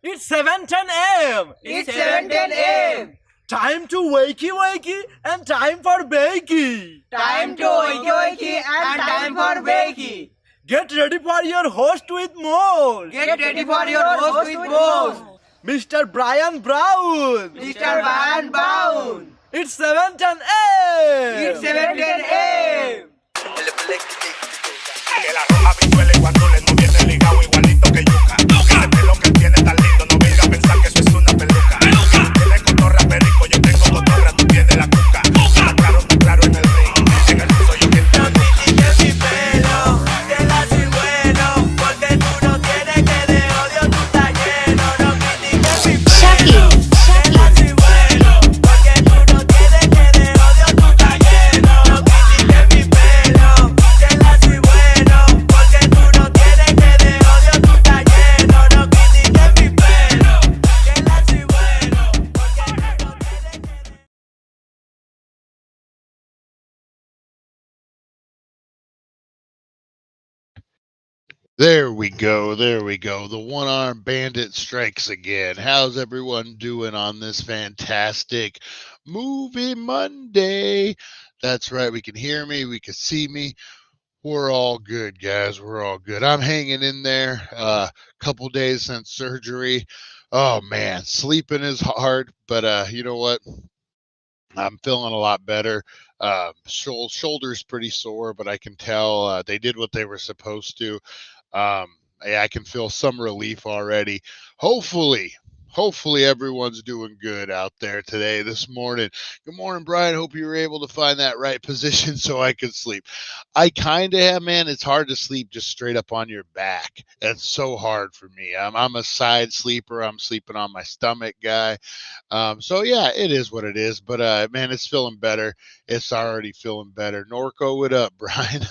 It's 7:10 a.m. It's 7:10 a.m. Time to wakey wakey and time for bakey. Time to wakey wakey and time for bakey. Get ready for your host with more. Get ready for your host with more. Mr. Brian Brown. Mr. Brian Brown. It's 7:10 a.m. It's 7:10 a.m. Que la roja visuela y cuando le no viene ligado igualito que yuca. Ese pelo que tiene tan lindo, no venga a pensar que eso es una peluca. Tú tienes cotorra perico, yo tengo cotorra, tú tienes la cuca. Está claro en el ring, en el piso yo quien te no critiques mi pelo, que la soy bueno, porque tú no tienes que de odio tú estás lleno. No critiques mi pelo, que la soy bueno, porque tú no tienes que de odio tú estás lleno. No critiques mi pelo, que la soy bueno, porque tú no tienes que de odio tú estás lleno. No critiques mi pelo, que la soy bueno, porque tú no tienes que de... There we go. There we go. The one-armed bandit strikes again. How's everyone doing on this fantastic movie Monday? That's right. We can hear me. We can see me. We're all good, guys. We're all good. I'm hanging in there. Couple days since surgery. Oh, man. Sleeping is hard, but you know what? I'm feeling a lot better. Shoulder's pretty sore, but I can tell they did what they were supposed to. Yeah, I can feel some relief already. Hopefully everyone's doing good out there today, this morning. Good morning, Brian. Hope you were able to find that right position so I could sleep. I kind of have, man. It's hard to sleep just straight up on your back. It's so hard for me. I'm a side sleeper. I'm sleeping on my stomach guy. So yeah, it is what it is. But man, it's feeling better. It's already feeling better. Norco, what up, Brian?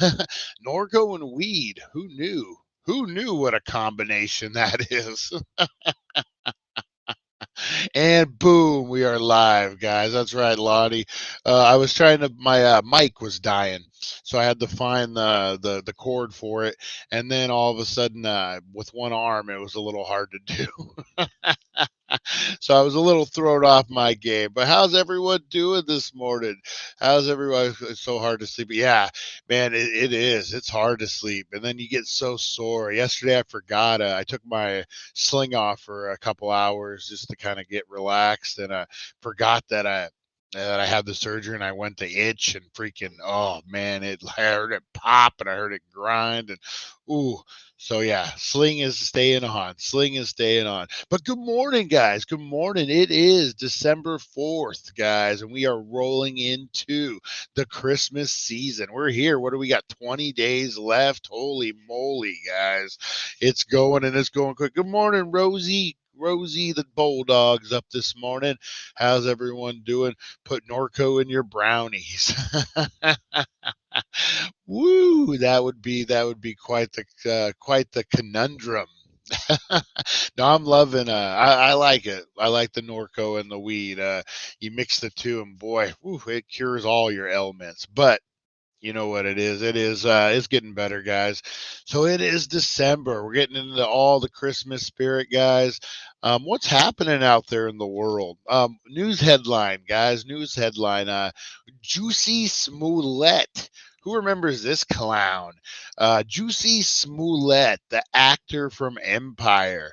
Norco and weed. Who knew? Who knew what a combination that is? And boom, we are live, guys. That's right, Lottie. I was trying to, my mic was dying, so I had to find the cord for it. And then all of a sudden, with one arm, it was a little hard to do. So I was a little thrown off my game. But how's everyone doing this morning? How's everyone? It's so hard to sleep. Yeah, man, it is. It's hard to sleep. And then you get so sore. Yesterday I forgot. I took my sling off for a couple hours just to kind of get relaxed. And I forgot that that I had the surgery and I went to itch and freaking, oh man, I heard it pop and I heard it grind and ooh. So yeah, Sling is staying on. Sling is staying on. But good morning, guys. Good morning. It is December 4th, guys, and we are rolling into the Christmas season. We're here. What do we got? 20 days left. Holy moly, guys. It's going and it's going quick. Good morning, Rosie. Rosie the Bulldog's up this morning. How's everyone doing? Put Norco in your brownies. Woo! That would be quite the conundrum. No, I'm loving. I like it. I like the Norco and the weed. You mix the two, and boy, woo, it cures all your ailments. But you know what it is? It's getting better, guys. So it is December. We're getting into all the Christmas spirit, guys. What's happening out there in the world? News headline, guys. News headline. Juicy Smollett. Who remembers this clown? Juicy Smollett, the actor from Empire.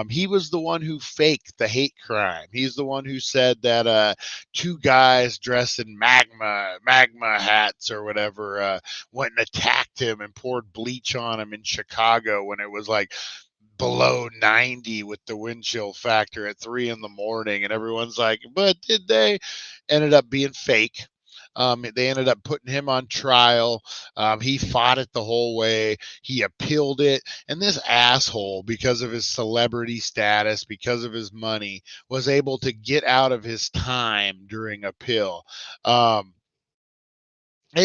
He was the one who faked the hate crime. He's the one who said that two guys dressed in magma hats or whatever went and attacked him and poured bleach on him in Chicago when it was like below 90 with the wind chill factor at 3 a.m. and everyone's like, but did they? Ended up being fake. They ended up putting him on trial. He fought it the whole way. He appealed it. And this asshole, because of his celebrity status, because of his money, was able to get out of his time during appeal. Hey,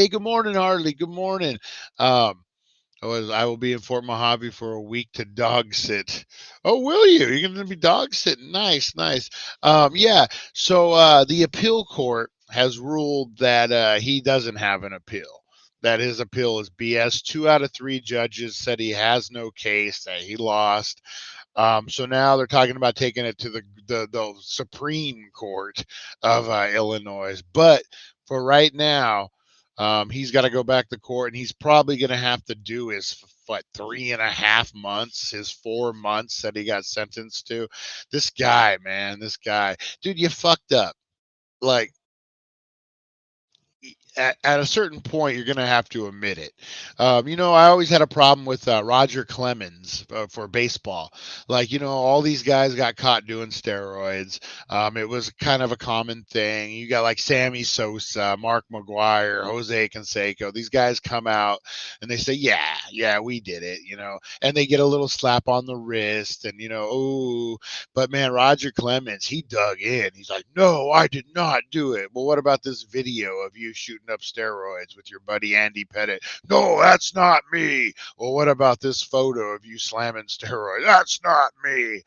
good morning, Harley. Good morning. I will be in Fort Mojave for a week to dog sit. Oh, will you? You're going to be dog sitting. Nice, nice. Yeah. So the appeal court has ruled that he doesn't have an appeal, that his appeal is BS. 2 out of 3 judges said he has no case, that he lost. So now they're talking about taking it to the Supreme Court of Illinois. But for right now, he's got to go back to court, and he's probably going to have to do his 3.5 months, his 4 months that he got sentenced to. This guy, man, dude, you fucked up. Like, at a certain point, you're going to have to admit it. I always had a problem with Roger Clemens for baseball. Like, all these guys got caught doing steroids. It was kind of a common thing. You got like Sammy Sosa, Mark McGuire, Jose Canseco. These guys come out and they say, yeah, we did it, and they get a little slap on the wrist and, ooh. But man, Roger Clemens, he dug in. He's like, no, I did not do it. Well, what about this video of you shooting up steroids with your buddy Andy Pettit? No, that's not me. Well, what about this photo of you slamming steroids? That's not me.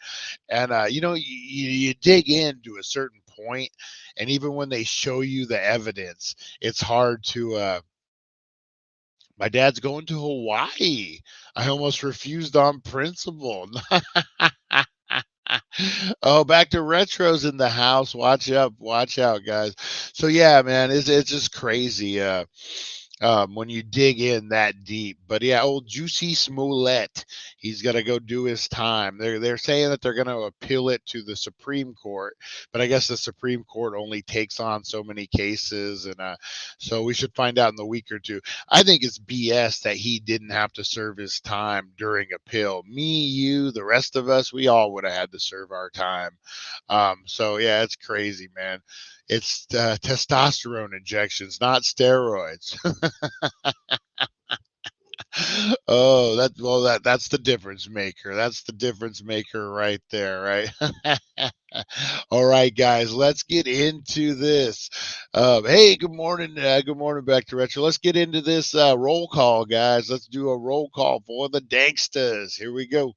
And you dig into a certain point, and even when they show you the evidence, it's hard to my dad's going to Hawaii. I almost refused on principle. Oh, back to retros in the house. Watch out, guys. So yeah, man, it's just crazy when you dig in that deep. But yeah, old Juicy Smollett, he's got to go do his time. They're saying that they're going to appeal it to the Supreme Court, but I guess the Supreme Court only takes on so many cases, and so we should find out in the week or two. I think it's BS that he didn't have to serve his time during appeal. Me, you, the rest of us, we all would have had to serve our time. So yeah, it's crazy, man. It's testosterone injections, not steroids. Oh, that's the difference maker. That's the difference maker right there, right? All right, guys, let's get into this. Hey, good morning. Good morning back to Retro. Let's get into this roll call, guys. Let's do a roll call for the Danksters. Here we go.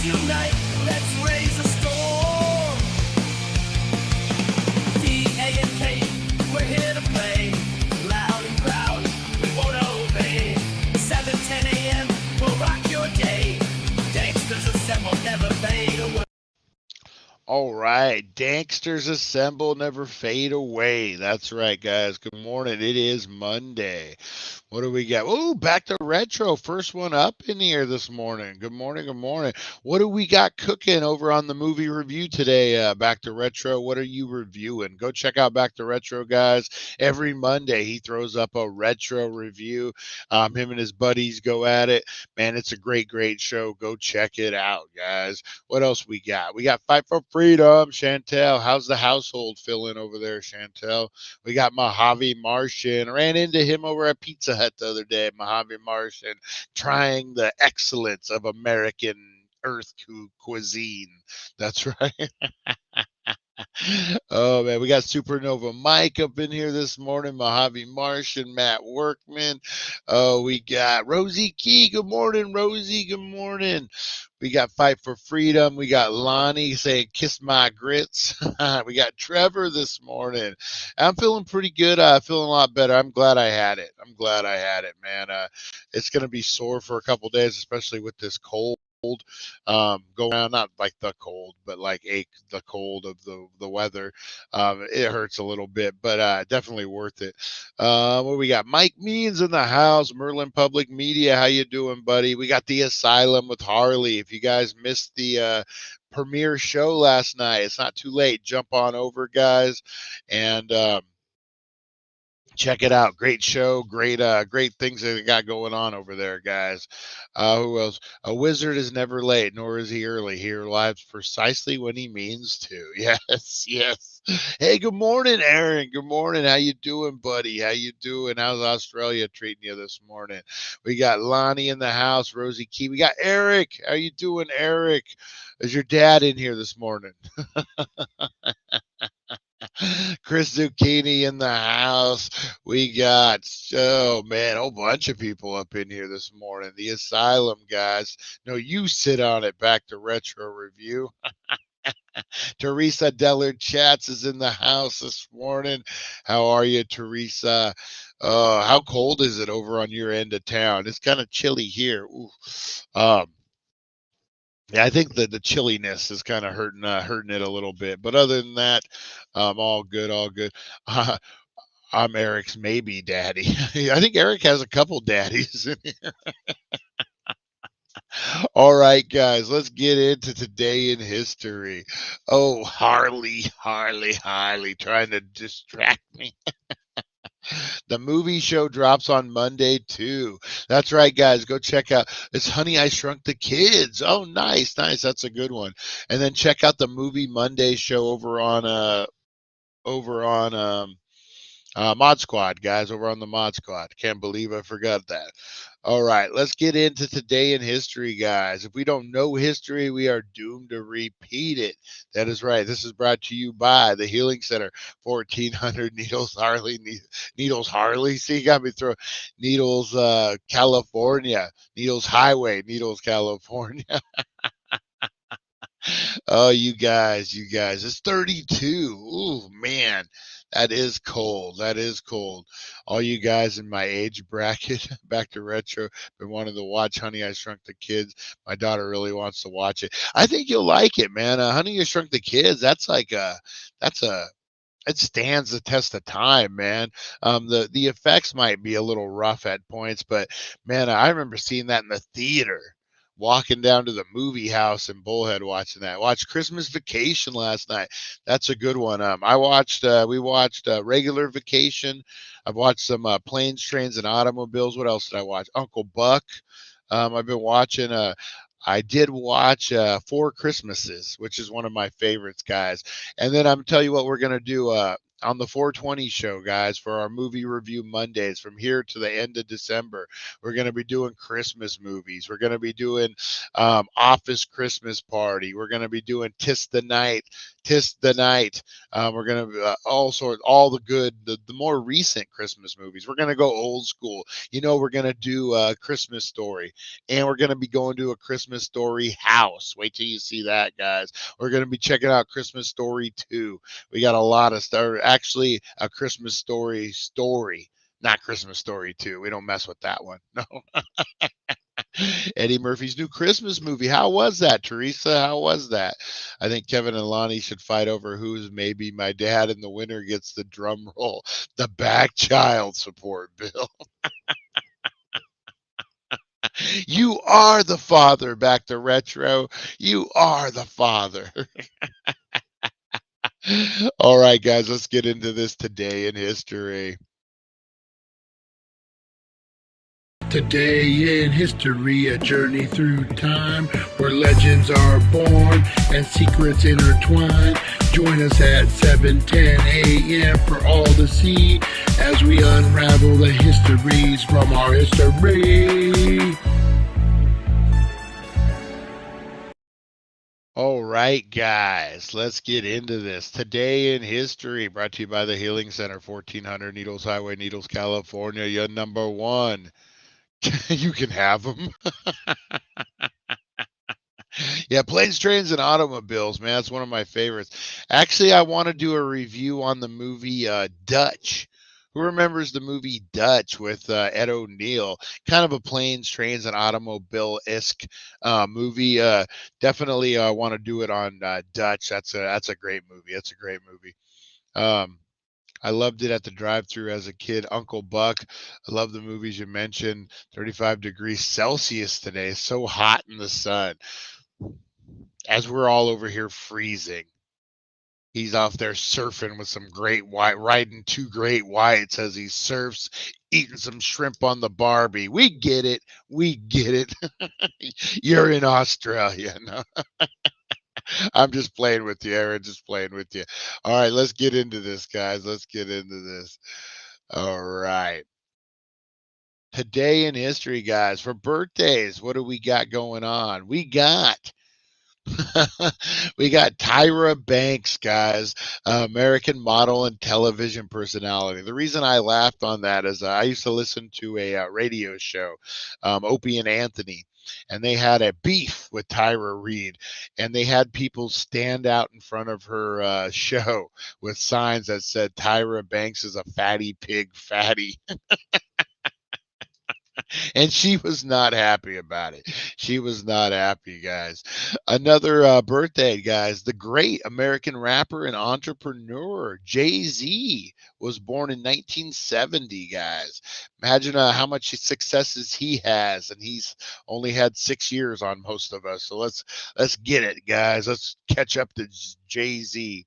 Unite, let's raise a storm. DANK, we're here to play. Loud and proud, we won't obey. 10 AM, All right, Danksters assemble, never fade away. That's right, guys. Good morning. It is Monday. What do we got? Oh, back to retro. First one up in here this morning. Good morning. Good morning. What do we got cooking over on the movie review today? Back to retro. What are you reviewing? Go check out Back to Retro, guys. Every Monday he throws up a retro review. Him and his buddies go at it. Man, it's a great, great show. Go check it out, guys. What else we got? We got Fight for Freedom, Chantel. How's the household feeling over there, Chantel? We got Mojave Martian. Ran into him over at Pizza Hut the other day. Mojave Martian trying the excellence of American earth cuisine. That's right. Oh man, we got Supernova Mike up in here this morning. Mojave Martian, Matt Workman. Oh, we got Rosie Key. Good morning, Rosie. Good morning. We got Fight for Freedom. We got Lonnie saying kiss my grits. We got Trevor this morning. I'm feeling pretty good. Feeling a lot better. I'm glad I had it. I'm glad I had it, man. It's gonna be sore for a couple days, especially with this cold. Go around, not like the cold, but like the cold of the weather. It hurts a little bit, but definitely worth it. What we got? Mike Means in the house. Merlin Public Media. How you doing, buddy? We got the Asylum with Harley. If you guys missed the premiere show last night, it's not too late. Jump on over, guys, and check it out. Great show. Great things that they got going on over there, guys. Who else? A wizard is never late, nor is he early. He arrives precisely when he means to. Yes, yes. Hey, good morning, Aaron. Good morning. How you doing, buddy? How you doing? How's Australia treating you this morning? We got Lonnie in the house, Rosie Key. We got Eric. How you doing, Eric? Is your dad in here this morning? Chris Zucchini in the house. We got, oh man, a whole bunch of people up in here this morning. The Asylum guys. No, you sit on it. Back to Retro Review. Teresa Dellard Chats is in the house this morning. How are you, Teresa? How cold is it over on your end of town? It's kind of chilly here. Ooh. Yeah, I think the chilliness is kind of hurting it a little bit. But other than that, all good, all good. I'm Eric's maybe daddy. I think Eric has a couple daddies in here. All right, guys, let's get into today in history. Oh, Harley, trying to distract me. The movie show drops on Monday too. That's right, guys. Go check out. It's Honey, I Shrunk the Kids. Oh, nice, nice. That's a good one. And then check out the movie Monday show over on Mod Squad, guys. Over on the Mod Squad. Can't believe I forgot that. All right, let's get into today in history, guys. If we don't know history, we are doomed to repeat it. That is right. This is brought to you by the Healing Center, 1400 Needles Harley. Needles Harley. See, you got me throw Needles, California. Needles Highway, Needles, California. Oh, you guys, it's 32. Ooh, man, that is cold. That is cold. All you guys in my age bracket, back to retro, been wanting to watch Honey, I Shrunk the Kids. My daughter really wants to watch it. I think you'll like it, man. Honey, I Shrunk the Kids. It stands the test of time, man. The effects might be a little rough at points, but man, I remember seeing that in the theater, walking down to the movie house in Bullhead watching that. Watched Christmas Vacation last night. That's a good one. We watched Regular Vacation. I've watched some Planes, Trains, and Automobiles. What else did I watch? Uncle Buck. I've been watching. I did watch Four Christmases, which is one of my favorites, guys. And then I'm tell you what we're gonna do on the 420 show, guys, for our movie review Mondays from here to the end of December. We're going to be doing Christmas movies. We're going to be doing Office Christmas Party. We're going to be doing Tis the Night. We're going to all the good, the more recent Christmas movies. We're going to go old school. We're going to do Christmas Story, and we're going to be going to a Christmas Story house. Wait till you see that, guys. We're going to be checking out Christmas Story 2. We got a lot of stuff. Actually, a Christmas story, not Christmas Story 2. We don't mess with that one. No. Eddie Murphy's new Christmas movie. How was that, Teresa? How was that? I think Kevin and Lonnie should fight over who's maybe my dad, and the winner gets the drum roll, the back child support bill. You are the father. Back to retro. You are the father. All right, guys, let's get into this today in history. Today in history, a journey through time where legends are born and secrets intertwine. Join us at 7:10 a.m. for all to see as we unravel the histories from our history. All right, guys, let's get into this. Today in history, brought to you by the Healing Center, 1400 Needles Highway, Needles, California. You're number one. You can have them. Yeah, planes, trains, and automobiles, man. That's one of my favorites. Actually, I want to do a review on the movie Dutch. Who remembers the movie Dutch with Ed O'Neill? Kind of a planes, trains, and automobile-esque movie. Definitely want to do it on Dutch. That's a great movie. That's a great movie. I loved it at the drive-thru as a kid. Uncle Buck. I love the movies you mentioned. 35 degrees Celsius today. So hot in the sun. As we're all over here freezing. He's off there surfing with some great white, riding two great whites as he surfs, eating some shrimp on the Barbie. We get it. We get it. You're in Australia. No? I'm just playing with you, Aaron. Just playing with you. All right, let's get into this, guys. Let's get into this. All right. Today in history, guys, for birthdays, what do we got going on? We got Tyra Banks, guys, American model and television personality. The reason I laughed on that is I used to listen to a radio show, Opie and Anthony, and they had a beef with Tyra Reid, and they had people stand out in front of her show with signs that said Tyra Banks is a fatty pig fatty. And she was not happy about it. She was not happy, guys. Another birthday, guys. The great American rapper and entrepreneur Jay-Z was born in 1970, guys. Imagine how much successes he has, and he's only had 6 years on most of us. So let's get it, guys. Let's catch up to Jay-Z.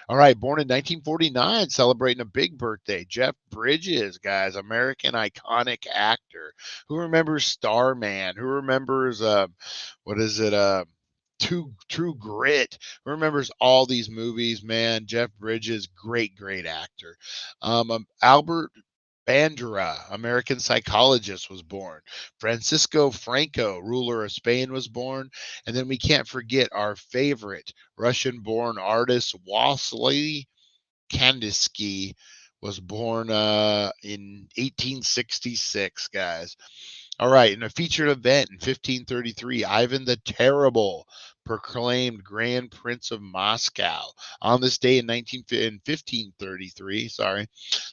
All right, born in 1949, celebrating a big birthday. Jeff Bridges, guys, American iconic actor. Who remembers Starman? Who remembers what is it? True Grit. Who remembers all these movies, man? Jeff Bridges, great actor. Albert Bandera, American psychologist, was born. Francisco Franco, ruler of Spain, was born. And then we can't forget our favorite Russian-born artist, Wassily Kandinsky, was born in 1866, guys. All right, in a featured event in 1533, Ivan the Terrible proclaimed Grand Prince of Moscow. On this day in 1533,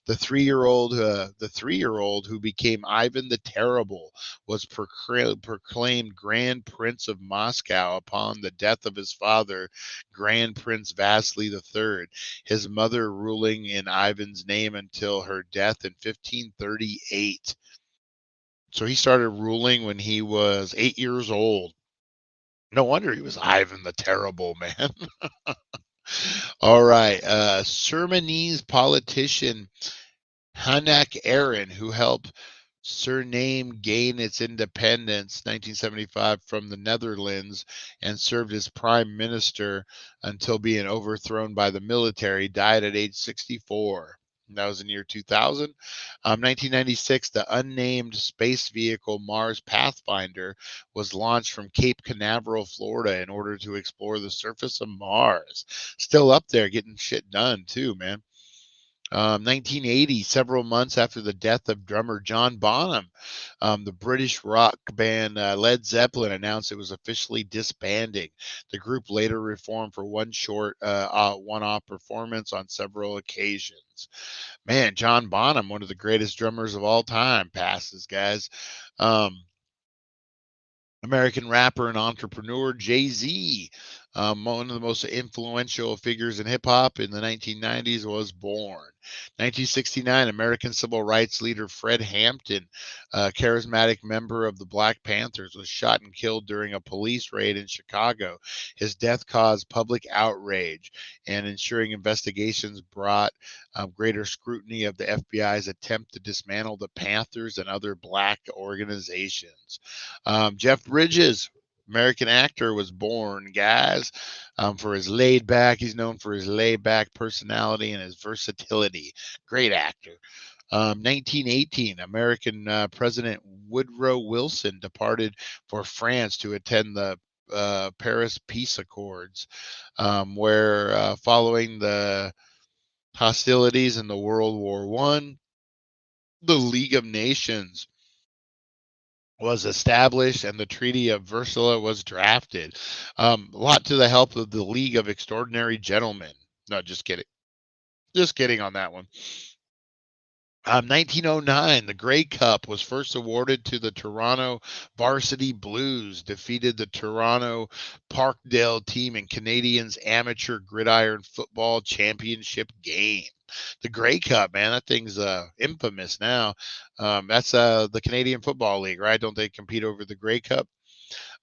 the three-year-old who became Ivan the Terrible was proclaimed Grand Prince of Moscow upon the death of his father, Grand Prince Vasily III, his mother ruling in Ivan's name until her death in 1538. So he started ruling when he was 8 years old. No wonder he was Ivan the Terrible, man. All right. Surinamese politician Hannah Arendt, who helped Suriname gain its independence 1975 from the Netherlands and served as prime minister until being overthrown by the military, died at age 64. That was in the year 2000. 1996, the unnamed space vehicle Mars Pathfinder was launched from Cape Canaveral, Florida, in order to explore the surface of Mars. Still up there getting shit done, too, man. 1980, several months after the death of drummer John Bonham, the British rock band Led Zeppelin announced it was officially disbanding. The group later reformed for one short one-off performance on several occasions. Man, John Bonham, one of the greatest drummers of all time, passes, guys. American rapper and entrepreneur Jay-Z, one of the most influential figures in hip-hop in the 1990s, was born. 1969, American civil rights leader Fred Hampton, a charismatic member of the Black Panthers, was shot and killed during a police raid in Chicago. His death caused public outrage, and ensuring investigations brought greater scrutiny of the FBI's attempt to dismantle the Panthers and other Black organizations. Jeff Bridges, American actor, was born, guys. For his laid back, he's known for his laid back personality and his versatility. Great actor. 1918, American President Woodrow Wilson departed for France to attend the Paris Peace Accords, where following the hostilities in the World War I, the League of Nations was established and the Treaty of Versailles was drafted. A lot to the help of the League of Extraordinary Gentlemen. No, just kidding. Just kidding on that one. 1909, the Grey Cup was first awarded to the Toronto Varsity Blues, defeated the Toronto Parkdale team in Canadians' amateur gridiron football championship game. The Grey Cup, man, that thing's infamous now. That's the Canadian Football League, right? Don't they compete over the Grey Cup?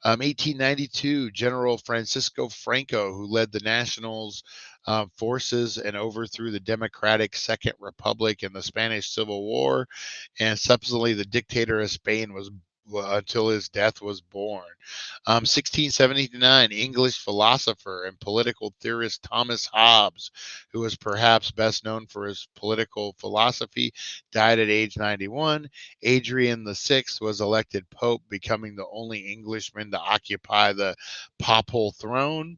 1892, General Francisco Franco, who led the Nationals forces and overthrew the Democratic Second Republic in the Spanish Civil War, and subsequently the dictator of Spain was until his death was born. 1679, English philosopher and political theorist Thomas Hobbes, who was perhaps best known for his political philosophy, died at age 91. Adrian VI was elected pope, becoming the only Englishman to occupy the papal throne.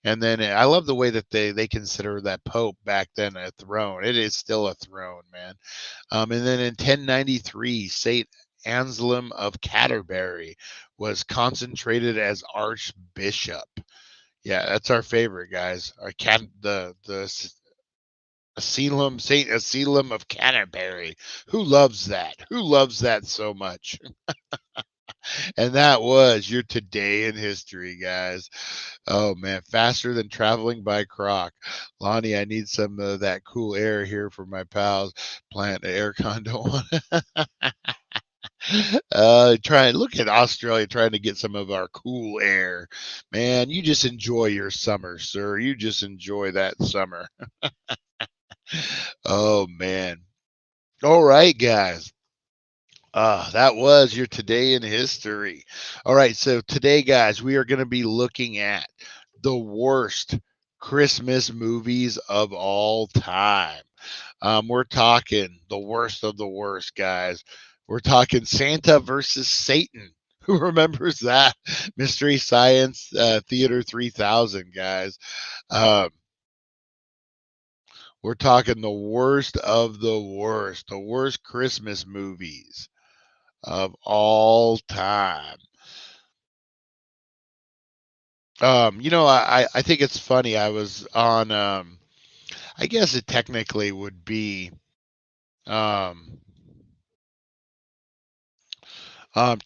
And then I love the way that they consider that pope back then a throne. It is still a throne, man. And then in 1093, St. Anselm of Canterbury was concentrated as archbishop. Yeah, that's our favorite, guys. The Asylum, St. Asylum of Canterbury. Who loves that? Who loves that so much? And that was your Today in History, guys. Oh, man, faster than traveling by croc. Lonnie, I need some of that cool air here for my pals. Plant an air condo on. Look at Australia trying to get some of our cool air. Man, you just enjoy your summer, sir. You just enjoy that summer. Oh, man. All right, guys. That was your Today in History. All right, so today, guys, we are going to be looking at the worst Christmas movies of all time. We're talking the worst of the worst, guys. We're talking Santa versus Satan. Who remembers that? Mystery Science Theater 3000, guys. We're talking the worst of the worst Christmas movies of all time. I think it's funny. I was on, I guess it technically would be,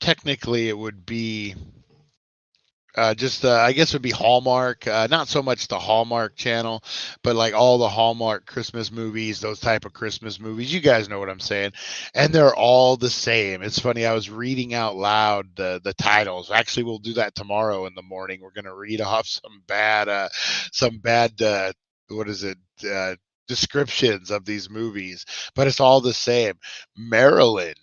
technically it would be I guess it would be Hallmark, not so much the Hallmark channel, but like all the Hallmark Christmas movies, those type of Christmas movies. You guys know what I'm saying. And they're all the same. It's funny. I was reading out loud the titles. Actually, we'll do that tomorrow in the morning. We're going to read off some bad, descriptions of these movies, but it's all the same. Marilyn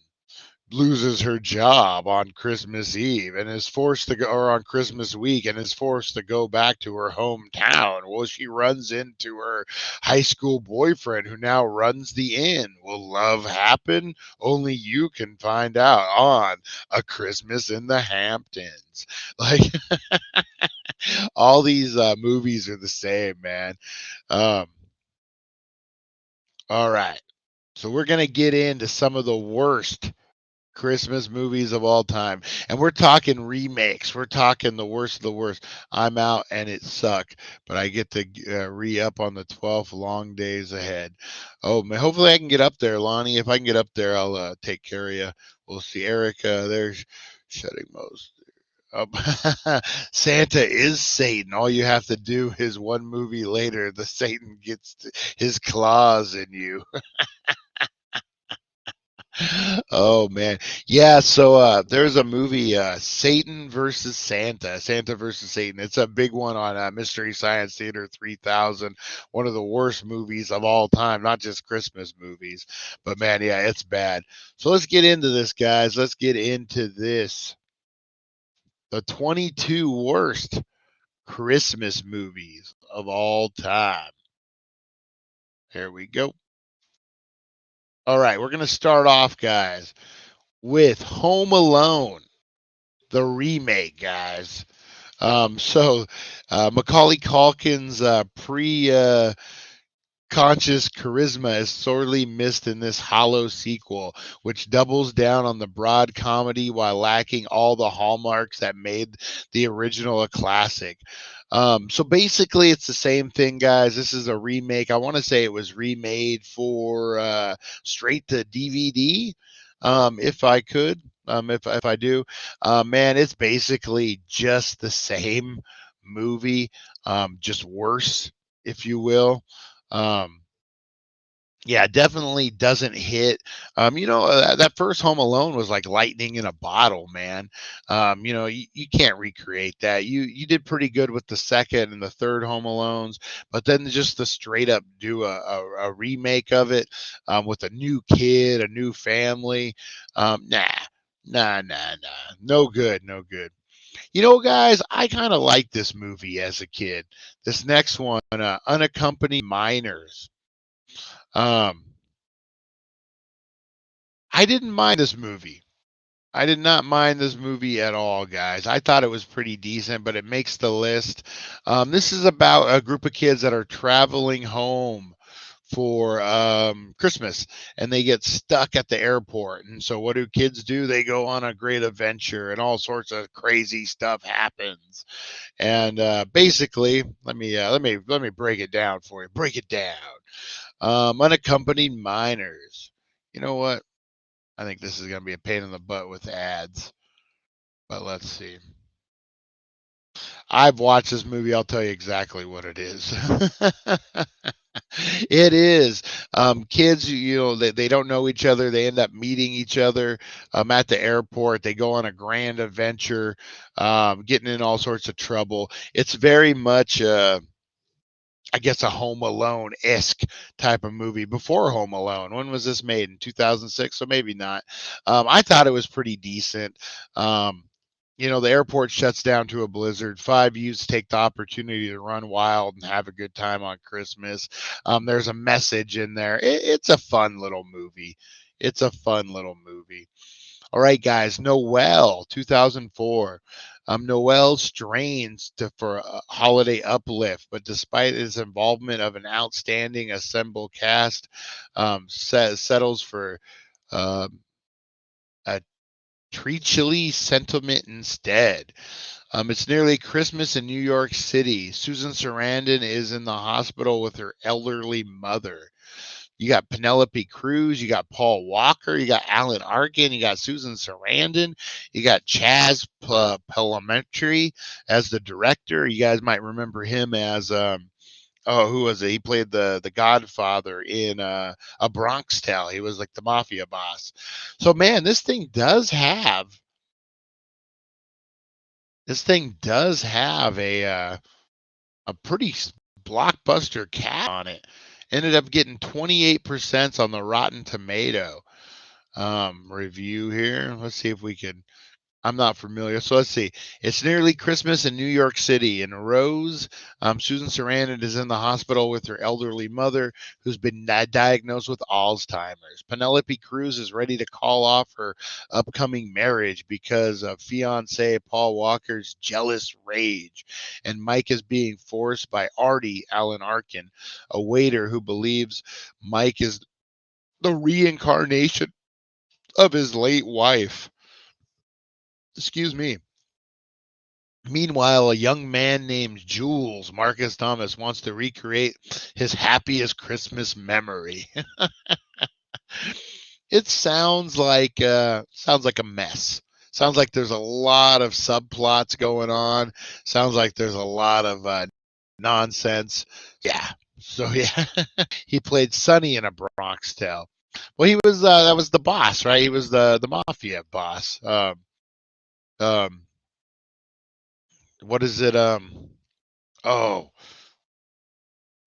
loses her job on Christmas Eve and is forced to go, or on Christmas week, and is forced to go back to her hometown. Well, she runs into her high school boyfriend who now runs the inn. Will love happen? Only you can find out on A Christmas in the Hamptons. Like all these movies are the same, man. All right. So we're going to get into some of the worst Christmas movies of all time, and we're talking remakes. We're talking the worst of the worst. I'm out and it sucked, but I get to re-up on the 12 long days ahead. Oh man, hopefully I can get up there, Lonnie. If I can get up there, I'll take care of you. We'll see. Erica, there's shutting most. Santa is Satan. All you have to do is one movie later, the Satan gets his claws in you. Oh man, yeah. So there's a movie, Satan versus Santa, Santa versus Satan. It's a big one on Mystery Science Theater 3000. One of the worst movies of all time, not just Christmas movies, but man, yeah, it's bad. So let's get into this, guys. Let's get into this. The 22 worst Christmas movies of all time. Here we go. All right, we're gonna start off, guys, with Home Alone, the remake, guys. Macaulay Culkin's conscious charisma is sorely missed in this hollow sequel, which doubles down on the broad comedy while lacking all the hallmarks that made the original a classic. So basically, it's the same thing, guys. This is a remake. I want to say it was remade for straight to DVD, if I could. If I do, man, it's basically just the same movie, just worse, if you will. Yeah, definitely doesn't hit. That first Home Alone was like lightning in a bottle, man. You can't recreate that. You did pretty good with the second and the third Home Alones, but then just to straight up do a remake of it, with a new kid, a new family, nah, no good, no good. Guys, I kind of liked this movie as a kid. This next one, Unaccompanied Minors. I didn't mind this movie. I did not mind this movie at all, guys. I thought it was pretty decent, but it makes the list. This is about a group of kids that are traveling home for Christmas, and they get stuck at the airport. And so what do kids do? They go on a great adventure, and all sorts of crazy stuff happens. And basically, let me break it down for you. Break it down. Unaccompanied minors. You know what? I think this is going to be a pain in the butt with ads, but let's see. I've watched this movie. I'll tell you exactly what it is. It is kids, they don't know each other. They end up meeting each other at the airport. They go on a grand adventure, getting in all sorts of trouble. It's very much I guess a Home Alone-esque type of movie before Home Alone. When was this made? In 2006? So maybe not. I thought it was pretty decent. The airport shuts down to a blizzard. 5 youths take the opportunity to run wild and have a good time on Christmas. There's a message in there. It's a fun little movie. It's a fun little movie. All right, guys. Noel, 2004. Noel strains for a holiday uplift, but despite his involvement of an outstanding assembled cast, settles for a treacly sentiment instead. It's nearly Christmas in New York City. Susan Sarandon is in the hospital with her elderly mother. You got Penelope Cruz, you got Paul Walker, you got Alan Arkin, you got Susan Sarandon, you got Chaz Palminteri as the director. You guys might remember him as who was it? He played the Godfather in A Bronx Tale. He was like the mafia boss. So man, this thing does have a pretty blockbuster cast on it. Ended up getting 28% on the Rotten Tomato review here. Let's see if we can. I'm not familiar. So let's see. It's nearly Christmas in New York City. In Rose, Susan Sarandon is in the hospital with her elderly mother who's been diagnosed with Alzheimer's. Penelope Cruz is ready to call off her upcoming marriage because of fiancé Paul Walker's jealous rage. And Mike is being forced by Artie, Alan Arkin, a waiter who believes Mike is the reincarnation of his late wife. Excuse me. Meanwhile, a young man named Jules, Marcus Thomas, wants to recreate his happiest Christmas memory. It sounds like a mess. Sounds like there's a lot of subplots going on. Sounds like there's a lot of nonsense. Yeah. So yeah, he played Sonny in A Bronx Tale. Well, he was that was the boss, right? He was the mafia boss. Um, what is it? Oh,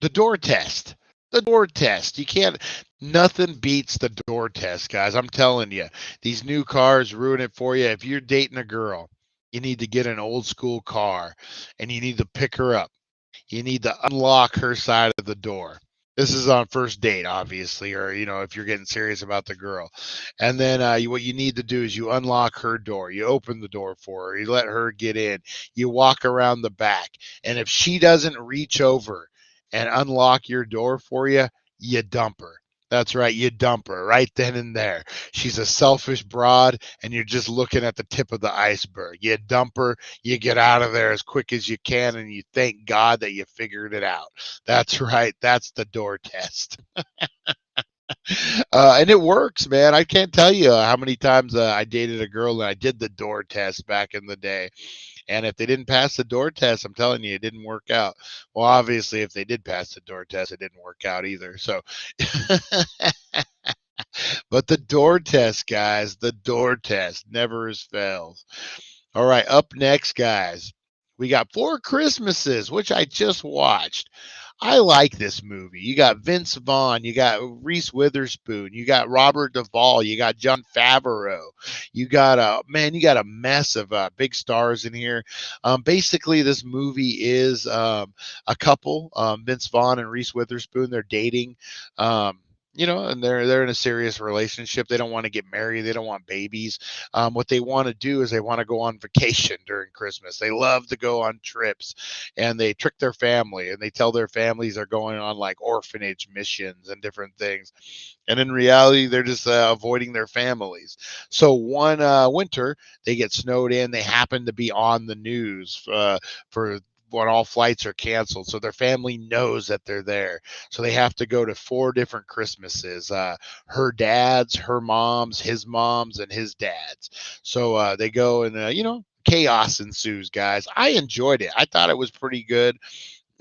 the door test. The door test. You can't. Nothing beats the door test, guys. I'm telling you, these new cars ruin it for you. If you're dating a girl, you need to get an old school car, and you need to pick her up. You need to unlock her side of the door. This is on first date, obviously, or if you're getting serious about the girl. And then what you need to do is you unlock her door. You open the door for her. You let her get in. You walk around the back, and if she doesn't reach over and unlock your door for you, you dump her. That's right, you dump her right then and there. She's a selfish broad, and you're just looking at the tip of the iceberg. You dump her, you get out of there as quick as you can, and you thank God that you figured it out. That's right, that's the door test. And it works, man. I can't tell you how many times I dated a girl and I did the door test back in the day. And if they didn't pass the door test, I'm telling you, it didn't work out. Well, obviously, if they did pass the door test, it didn't work out either. So, but the door test, guys, the door test never fails. All right, up next, guys, we got Four Christmases, which I just watched. I like this movie. You got Vince Vaughn, you got Reese Witherspoon, you got Robert Duvall, you got Jon Favreau, you got a mess of big stars in here. Basically, this movie is a couple, Vince Vaughn and Reese Witherspoon. They're dating. And they're in a serious relationship. They don't want to get married. They don't want babies. What they want to do is they want to go on vacation during Christmas. They love to go on trips, and they trick their family, and they tell their families they're going on like orphanage missions and different things. And in reality, they're just avoiding their families. So one winter, they get snowed in. They happen to be on the news for when all flights are canceled. So their family knows that they're there. So they have to go to 4 different Christmases, her dad's, her mom's, his mom's, and his dad's. So they go and, chaos ensues, guys. I enjoyed it. I thought it was pretty good.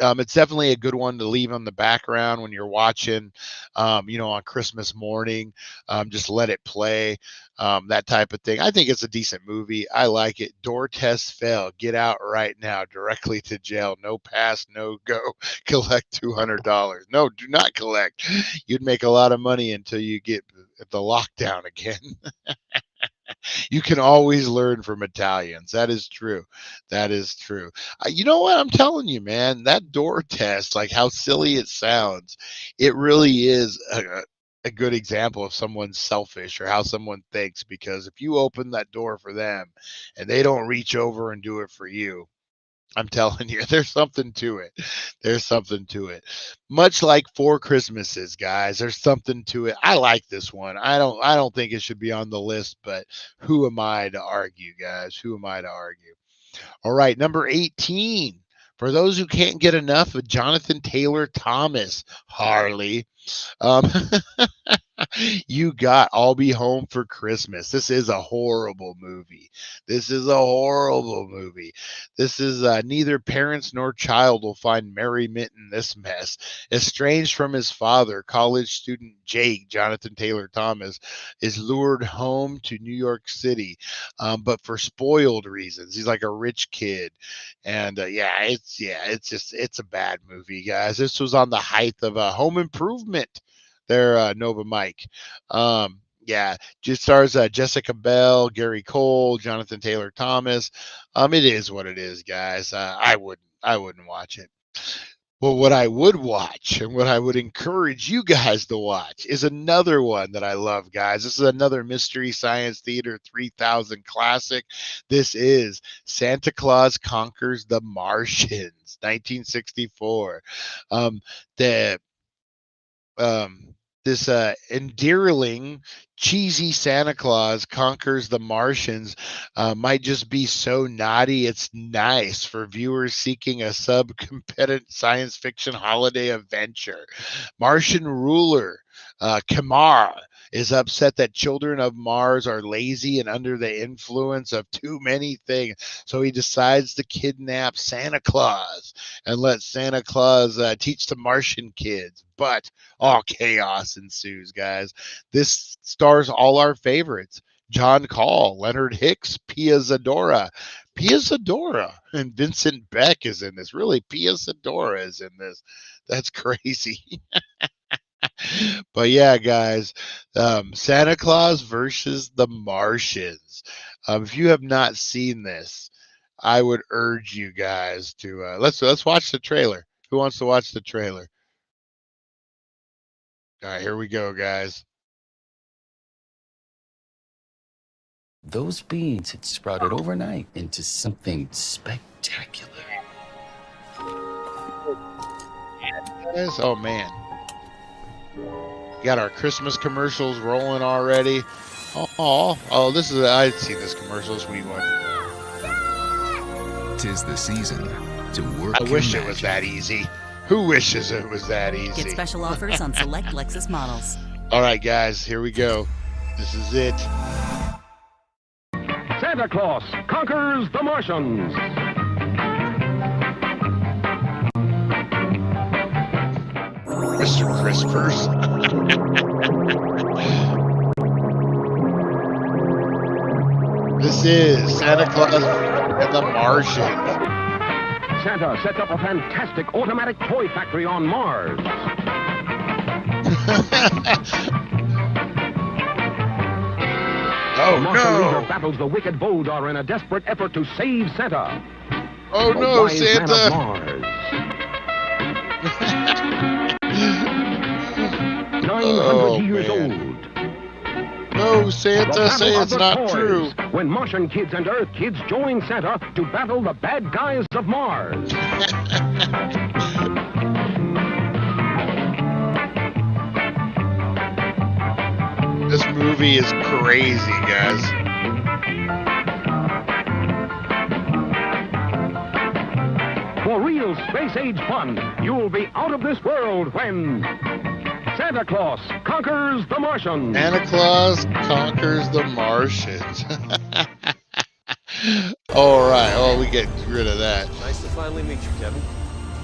It's definitely a good one to leave on the background when you're watching, on Christmas morning. Just let it play, that type of thing. I think it's a decent movie. I like it. Door test fail. Get out right now. Directly to jail. No pass, no go. Collect $200. No, do not collect. You'd make a lot of money until you get the lockdown again. You can always learn from Italians. That is true. That is true. You know what? I'm telling you, man, that door test, like how silly it sounds, it really is a good example of someone's selfish or how someone thinks. Because if you open that door for them and they don't reach over and do it for you, I'm telling you, there's something to it. There's something to it. Much like Four Christmases, guys, there's something to it. I like this one. I don't think it should be on the list, but who am I to argue, guys? Who am I to argue? All right, number 18. For those who can't get enough of Jonathan Taylor Thomas, Harley, you got I'll Be Home for Christmas. This is a horrible movie. This is a horrible movie. This is neither parents nor child will find merriment in this mess. Estranged from his father, college student Jake, Jonathan Taylor Thomas, is lured home to New York City, but for spoiled reasons. He's like a rich kid. And it's a bad movie, guys. This was on the height of Home Improvement. There, Nova Mike. Just stars Jessica Bell, Gary Cole, Jonathan Taylor Thomas. It is what it is, guys. I wouldn't watch it. Well, what I would watch and what I would encourage you guys to watch is another one that I love, guys. This is another Mystery Science Theater 3000 classic. This is Santa Claus Conquers the Martians, 1964. This endearing, cheesy Santa Claus conquers the Martians might just be so naughty it's nice for viewers seeking a sub-competitive science fiction holiday adventure. Martian ruler Kamar is upset that children of Mars are lazy and under the influence of too many things. So he decides to kidnap Santa Claus and let Santa Claus teach the Martian kids. But all chaos ensues, guys. This stars all our favorites. John Call, Leonard Hicks, Pia Zadora. Pia Zadora and Vincent Beck is in this. Really, Pia Zadora is in this. That's crazy. But yeah, guys, Santa Claus versus the Martians. If you have not seen this, I would urge you guys to let's watch the trailer. Who wants to watch the trailer? All right, here we go, guys. Those beans had sprouted overnight into something spectacular. Guys, oh man. Got our Christmas commercials rolling already. Oh, this is I've seen this commercial, sweet one. 'Tis the season to work. I wish it was that easy. Who wishes it was that easy? Get special offers on select Lexus models. All right, guys, here we go. This is it. Santa Claus conquers the Martians. Mr. Crispers. This is Santa Claus and the Martians. Santa sets up a fantastic automatic toy factory on Mars. Oh, the Martian no. leader battles the wicked Voldar in a desperate effort to save Santa. Oh, The no, wise man of Santa. Mars. 900 Oh, years man. old. No, The Santa, battle say of it's the not toys, true. When Martian kids and Earth kids join Santa to battle the bad guys of Mars. This movie is crazy, guys. For real space-age fun, you'll be out of this world when Santa Claus conquers the Martians. Santa Claus conquers the Martians. All right. Oh, we get rid of that. Nice to finally meet you, Kevin.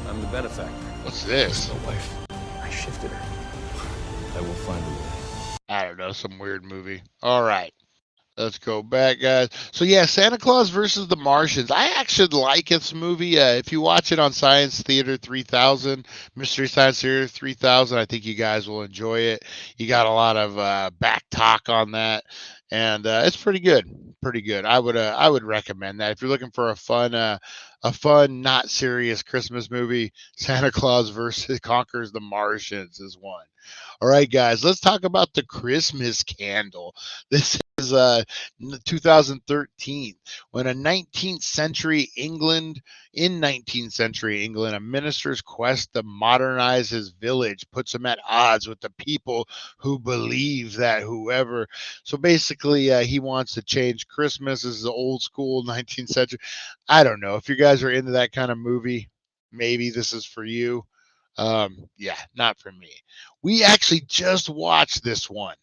I'm the benefactor. What's this? My wife. I shifted her. I will find a way. I don't know, some weird movie. All right. Let's go back, guys. So, yeah, Santa Claus versus the Martians. I actually like this movie. If you watch it on Science Theater 3000, Mystery Science Theater 3000, I think you guys will enjoy it. You got a lot of back talk on that, and it's pretty good. Pretty good. I would recommend that. If you're looking for a fun, not serious Christmas movie, Santa Claus versus Conquers the Martians is one. All right, guys, let's talk about the Christmas candle. This is 2013, when in 19th century England, a minister's quest to modernize his village puts him at odds with the people who believe that whoever. So basically, he wants to change Christmas. This is the old school 19th century. I don't know if you guys are into that kind of movie. Maybe this is for you. Yeah, not for me. We actually just watched this one.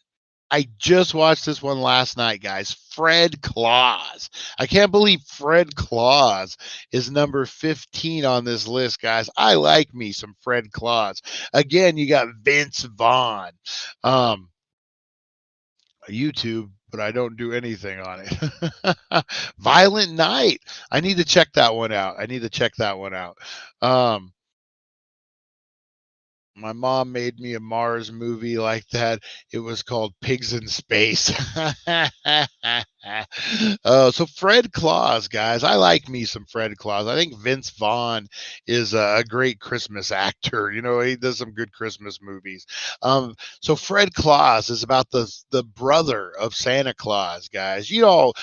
I just watched this one last night, guys. Fred Claus. I can't believe Fred Claus is number 15 on this list, guys. I like me some Fred Claus. Again, you got Vince Vaughn. YouTube, but I don't do anything on it. Violent Night. I need to check that one out. My mom made me a Mars movie like that. It was called Pigs in Space. So Fred Claus, guys. I like me some Fred Claus. I think Vince Vaughn is a great Christmas actor. You know, he does some good Christmas movies. So Fred Claus is about the brother of Santa Claus, guys. We all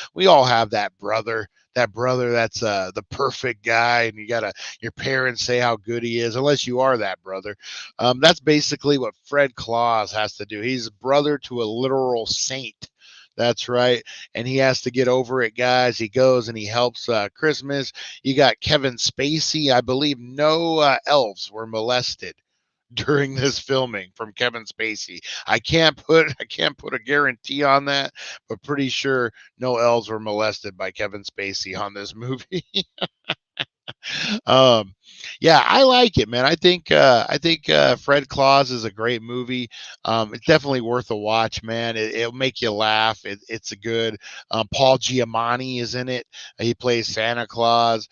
have that brother. That brother that's the perfect guy, and your parents say how good he is, unless you are that brother. That's basically what Fred Claus has to do. He's brother to a literal saint. That's right. And he has to get over it, guys. He goes and he helps Christmas. You got Kevin Spacey. I believe no elves were molested. during this filming from Kevin Spacey. I can't put a guarantee on that, but pretty sure no elves were molested by Kevin Spacey on this movie. um yeah, I like it, man. I think Fred Claus is a great movie. It's definitely worth a watch, man. It'll make you laugh. It's a good. Paul Giamatti is in it. He plays Santa Claus.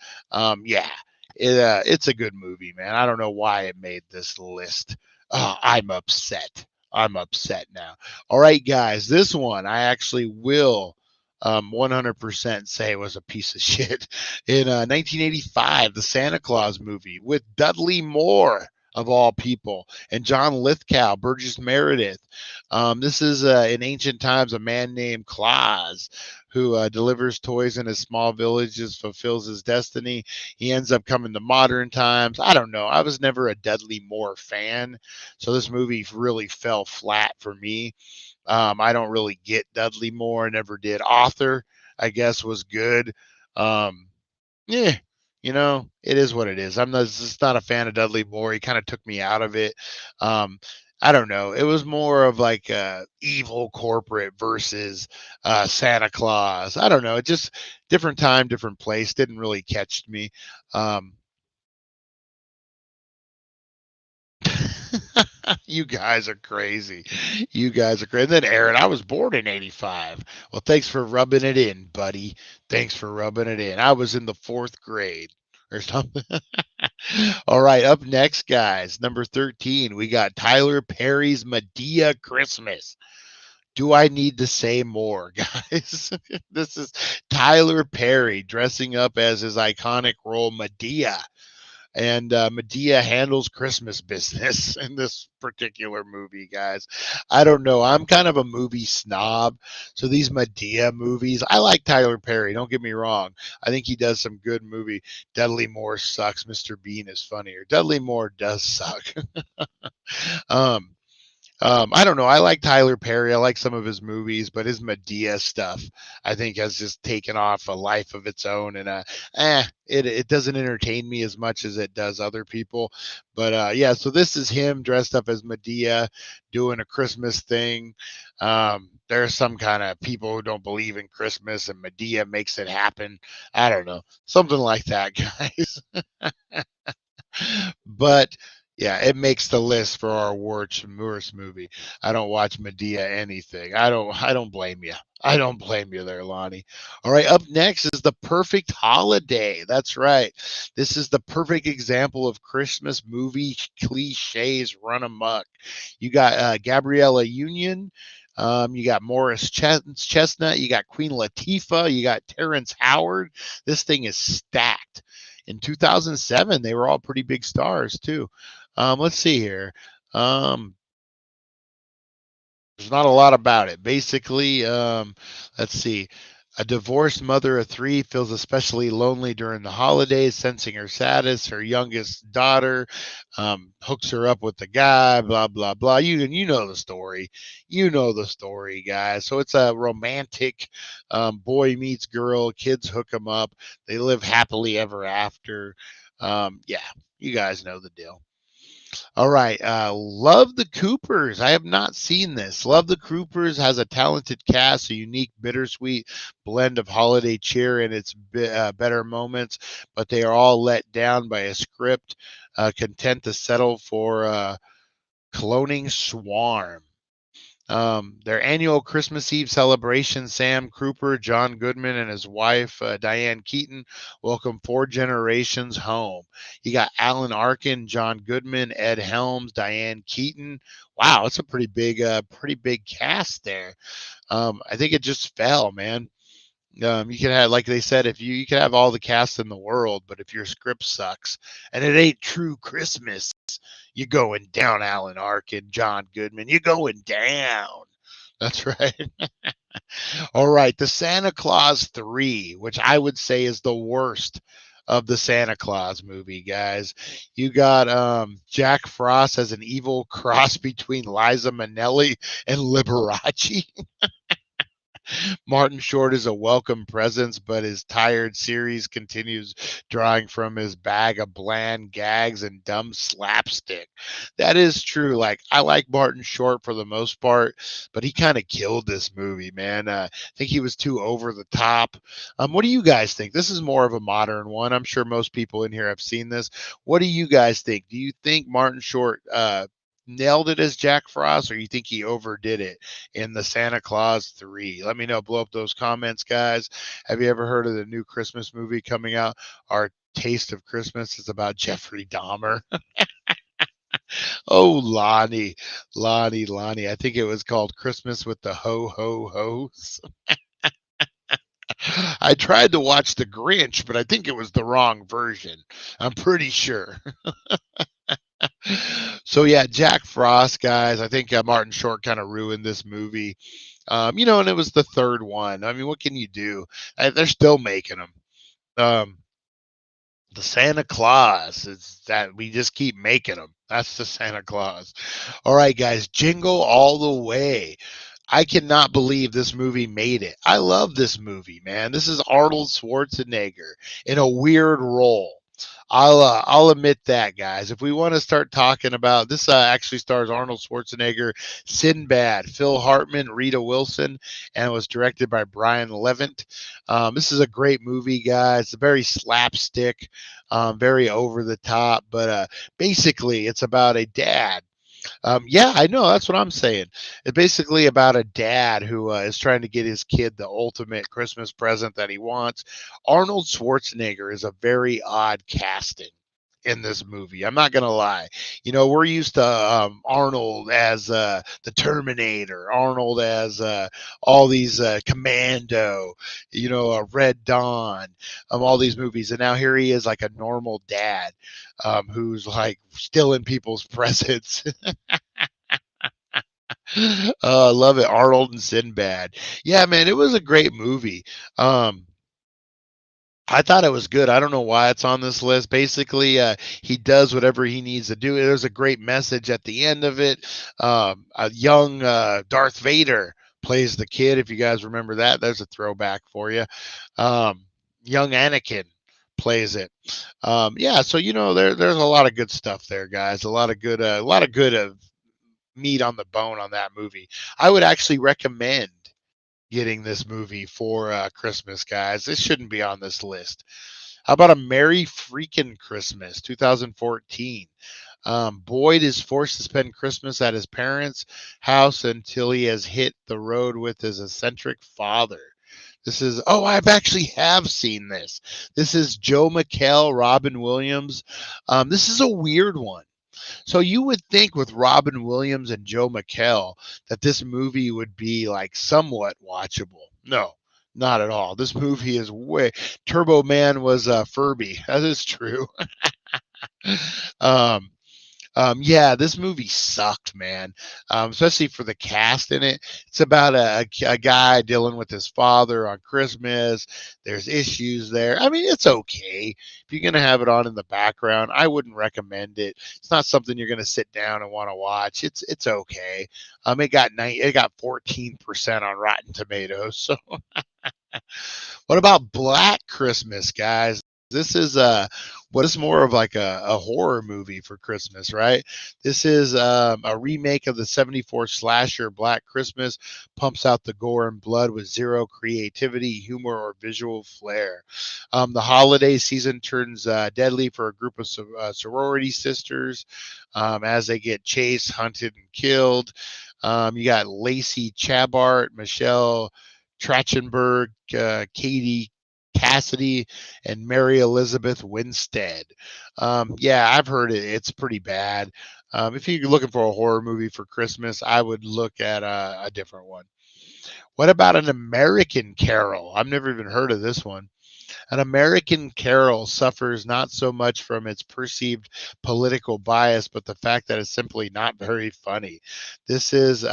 Yeah, it's a good movie, man. I don't know why it made this list. I'm upset. I'm upset now. All right, guys, this one I actually will 100% say was a piece of shit. In 1985, the Santa Claus movie with Dudley Moore, of all people, and John Lithgow, Burgess Meredith. This is in ancient times a man named Claus who delivers toys in his small villages, fulfills his destiny. He ends up coming to modern times. I don't know. I was never a Dudley Moore fan, so this movie really fell flat for me. I don't really get Dudley Moore, never did. Author, I guess, was good. Yeah, it is what it is. I'm just not a fan of Dudley Moore. He kind of took me out of it. I don't know. It was more of like evil corporate versus Santa Claus. I don't know. It just different time, different place. Didn't really catch me. You guys are crazy. You guys are crazy. And then Aaron, I was born in 85. Well, thanks for rubbing it in, buddy. Thanks for rubbing it in. I was in the 4th grade or something. All right, up next, guys, number 13, we got Tyler Perry's Medea Christmas. Do I need to say more, guys? This is Tyler Perry dressing up as his iconic role, Medea. And Medea handles Christmas business in this particular movie, guys. I don't know. I'm kind of a movie snob. So these Medea movies, I like Tyler Perry. Don't get me wrong. I think he does some good movie. Dudley Moore sucks. Mr. Bean is funnier. Dudley Moore does suck. I don't know. I like Tyler Perry. I like some of his movies, but his Medea stuff, I think, has just taken off a life of its own. And it doesn't entertain me as much as it does other people. But yeah, so this is him dressed up as Medea doing a Christmas thing. There are some kind of people who don't believe in Christmas, and Medea makes it happen. I don't know, something like that, guys. But yeah, it makes the list for our worst movie. I don't watch Medea anything. I don't blame you. I don't blame you there, Lonnie. All right, up next is The Perfect Holiday. That's right. This is the perfect example of Christmas movie cliches run amok. You got Gabriella Union. You got Morris Chestnut. You got Queen Latifah. You got Terrence Howard. This thing is stacked. In 2007, they were all pretty big stars too. Let's see here. There's not a lot about it. Basically, let's see. A divorced mother of 3 feels especially lonely during the holidays, sensing her saddest. Her youngest daughter hooks her up with the guy, blah, blah, blah. You know the story. You know the story, guys. So it's a romantic boy meets girl. Kids hook them up. They live happily ever after. Yeah, you guys know the deal. All right. Love the Coopers. I have not seen this. Love the Coopers has a talented cast, a unique, bittersweet blend of holiday cheer and its better moments, but they are all let down by a script content to settle for cloning Swarm. Their annual Christmas Eve celebration, Sam Cooper, John Goodman, and his wife, Diane Keaton, welcome 4 generations home. You got Alan Arkin, John Goodman, Ed Helms, Diane Keaton. Wow, it's a pretty big cast there. I think it just fell, man. You can have, like they said, if you can have all the cast in the world, but if your script sucks and it ain't true Christmas, you're going down, Alan Arkin, John Goodman. You're going down. That's right. All right. The Santa Claus 3, which I would say is the worst of the Santa Claus movie, guys. You got Jack Frost as an evil cross between Liza Minnelli and Liberace. Martin Short is a welcome presence, but his tired series continues drawing from his bag of bland gags and dumb slapstick. That is true. Like, I like Martin Short for the most part, but he kind of killed this movie, man. I think he was too over the top. What do you guys think? This is more of a modern one. I'm sure most people in here have seen this. What do you guys think? Do you think Martin Short nailed it as Jack Frost, or you think he overdid it in the Santa Claus 3? Let me know. Blow up those comments, guys. Have you ever heard of the new Christmas movie coming out, Our Taste of Christmas? It's about Jeffrey Dahmer. Oh, Lonnie. I think it was called Christmas with the Ho-Ho-Hos. I tried to watch The Grinch, but I think it was the wrong version. I'm pretty sure. So yeah, Jack Frost, guys. I think Martin Short kind of ruined this movie. And it was the third one. I mean, what can you do? They're still making them. The Santa Claus is that we just keep making them. That's the Santa Claus. All right, guys, jingle all the way. I cannot believe this movie made it. I love this movie, man. This is Arnold Schwarzenegger in a weird role. I'll admit that, guys. If we want to start talking about this, actually stars Arnold Schwarzenegger, Sinbad, Phil Hartman, Rita Wilson, and it was directed by Brian Levant. This is a great movie, guys. It's very slapstick, very over the top, but basically it's about a dad. Yeah, I know. That's what I'm saying. It's basically about a dad who is trying to get his kid the ultimate Christmas present that he wants. Arnold Schwarzenegger is a very odd casting in this movie. I'm not going to lie. We're used to Arnold as the Terminator, Arnold as all these Commando, Red Dawn, all these movies. And now here he is like a normal dad who's like stealing people's presents. I love it. Arnold and Sinbad. Yeah, man, it was a great movie. I thought it was good. I don't know why it's on this list. Basically, he does whatever he needs to do. There's a great message at the end of it. A young Darth Vader plays the kid. If you guys remember that, there's a throwback for you. Young Anakin plays it. Yeah, so there's a lot of good stuff there, guys. A lot of good meat on the bone on that movie. I would actually recommend getting this movie for Christmas, guys. This shouldn't be on this list. How about A Merry Freaking Christmas, 2014? Boyd is forced to spend Christmas at his parents' house until he has hit the road with his eccentric father. This is, I've actually have seen this. This is Joe McHale, Robin Williams. This is a weird one. So you would think with Robin Williams and Joe McHale that this movie would be like somewhat watchable. No, not at all. This movie is Turbo Man was Furby. That is true. Yeah, this movie sucked, man. Especially for the cast in it. It's about a guy dealing with his father on Christmas. There's issues there. I mean, it's okay. If you're going to have it on in the background, I wouldn't recommend it. It's not something you're going to sit down and want to watch. It's okay. It got 14% on Rotten Tomatoes. So what about Black Christmas, guys? This is what is more of like a horror movie for Christmas, right? This is a remake of the 74 slasher Black Christmas, pumps out the gore and blood with zero creativity, humor, or visual flair. The holiday season turns deadly for a group of sorority sisters as they get chased, hunted, and killed. You got Lacey Chabart, Michelle Trachtenberg, Katie Cassidy, and Mary Elizabeth Winstead. Yeah, I've heard it. It's pretty bad. If you're looking for a horror movie for Christmas, I would look at a different one. What about An American Carol? I've never even heard of this one. An American Carol suffers not so much from its perceived political bias, but the fact that it's simply not very funny. This is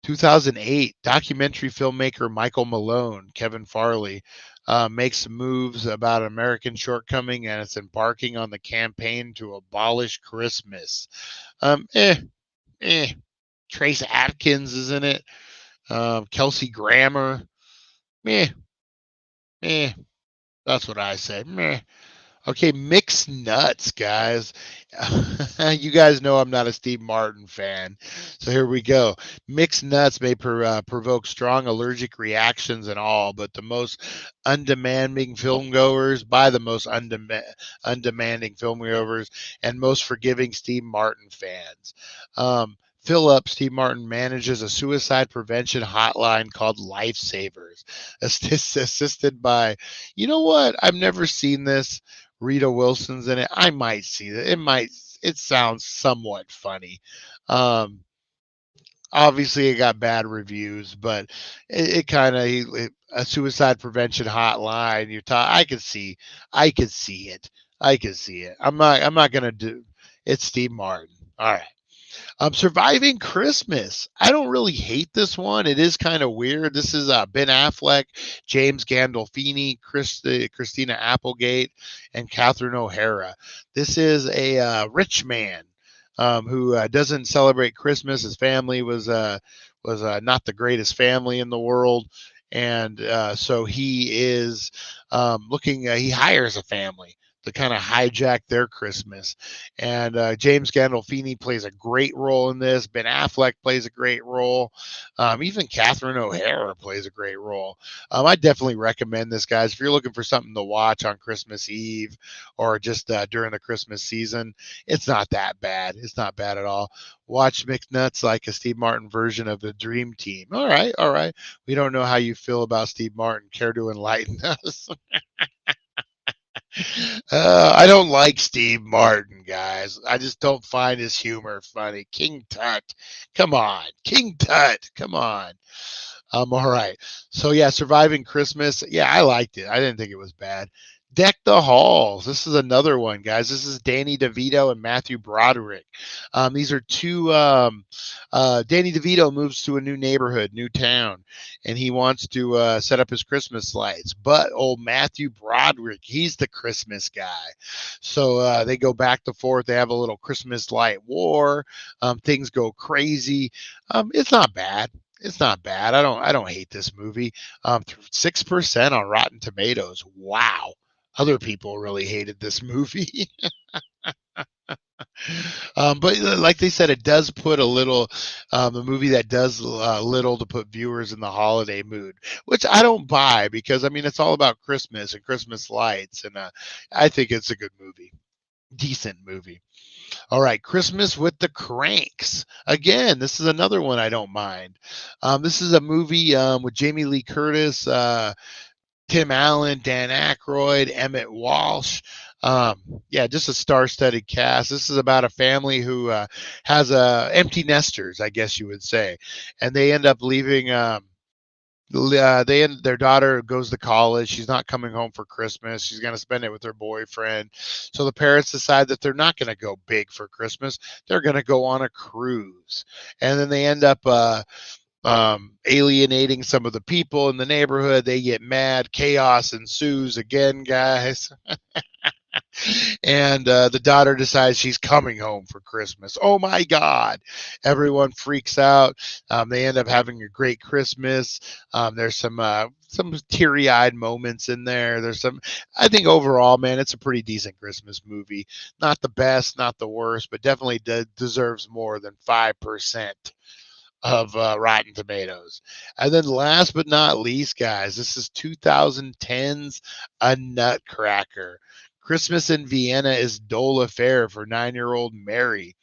2008, documentary filmmaker Michael Malone, Kevin Farley, makes moves about American shortcoming, and it's embarking on the campaign to abolish Christmas. Trace Atkins is in it. Kelsey Grammer, meh, meh. That's what I say, meh. Okay, mixed nuts, guys. You guys know I'm not a Steve Martin fan. So here we go. Mixed nuts may provoke strong allergic reactions and all, but the most undemanding filmgoers, by the most undemanding filmgoers, and most forgiving Steve Martin fans. Philip, Steve Martin manages a suicide prevention hotline called Lifesavers, assisted by, you know what? I've never seen this. Rita Wilson's in it. I might see that. It sounds somewhat funny. Um, Obviously it got bad reviews, but it kind of a suicide prevention hotline. I could see it. I could see it. I'm not gonna do. It's Steve Martin. All right. Surviving Christmas. I don't really hate this one. It is kind of weird. This is Ben Affleck, James Gandolfini, Christina Applegate, and Catherine O'Hara. This is a rich man who doesn't celebrate Christmas. His family was not the greatest family in the world. And so he is he hires a family to kind of hijack their Christmas. And James Gandolfini plays a great role in this. Ben Affleck plays a great role. Even Catherine O'Hara plays a great role. I definitely recommend this, guys. If you're looking for something to watch on Christmas Eve or just during the Christmas season, it's not that bad. It's not bad at all. Watch McNuts like a Steve Martin version of the Dream Team. All right, all right. We don't know how you feel about Steve Martin. Care to enlighten us? I don't like Steve Martin, guys. I just don't find his humor funny. King Tut, come on. King Tut, come on. All right. So yeah, Surviving Christmas. Yeah, I liked it. I didn't think it was bad. Deck the Halls. This is another one, guys. This is Danny DeVito and Matthew Broderick. These are two. Danny DeVito moves to a new neighborhood, new town, and he wants to set up his Christmas lights. But old Matthew Broderick, he's the Christmas guy. So they go back and forth. They have a little Christmas light war. Things go crazy. It's not bad. It's not bad. I don't hate this movie. 6% on Rotten Tomatoes. Wow. Other people really hated this movie. But like they said, it does put a little, a movie that does little to put viewers in the holiday mood, which I don't buy because, I mean, it's all about Christmas and Christmas lights. And I think it's a good movie. Decent movie. All right, Christmas with the Cranks. Again, this is another one I don't mind. This is a movie with Jamie Lee Curtis, Tim Allen, Dan Aykroyd, Emmett Walsh. Yeah, just a star-studded cast. This is about a family who has empty nesters, I guess you would say, and they end up leaving. Their daughter goes to college. She's not coming home for Christmas. She's going to spend it with her boyfriend. So the parents decide that they're not going to go big for Christmas. They're going to go on a cruise, and then they end up alienating some of the people in the neighborhood. They get mad. Chaos ensues again, guys. And the daughter decides she's coming home for Christmas. Oh my God. Everyone freaks out. They end up having a great Christmas. There's some teary-eyed moments in there. I think overall, man, it's a pretty decent Christmas movie. Not the best, not the worst, but definitely deserves more than 5% of Rotten Tomatoes. And then last but not least, guys, this is 2010's A Nutcracker. Christmas in Vienna is dull affair for 9-year-old Mary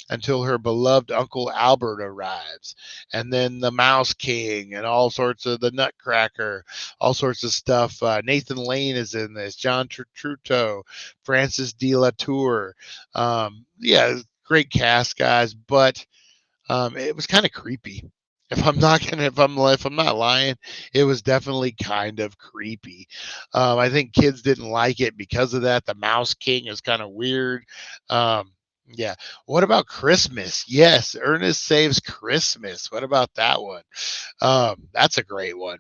until her beloved Uncle Albert arrives. And then the Mouse King and all sorts of the Nutcracker, all sorts of stuff. Nathan Lane is in this, John Turturro, Francis de la Tour. Yeah, great cast, guys, but it was kind of creepy. If I'm not lying, it was definitely kind of creepy. I think kids didn't like it because of that. The Mouse King is kind of weird. Yeah. What about Christmas? Yes, Ernest Saves Christmas. What about that one? That's a great one.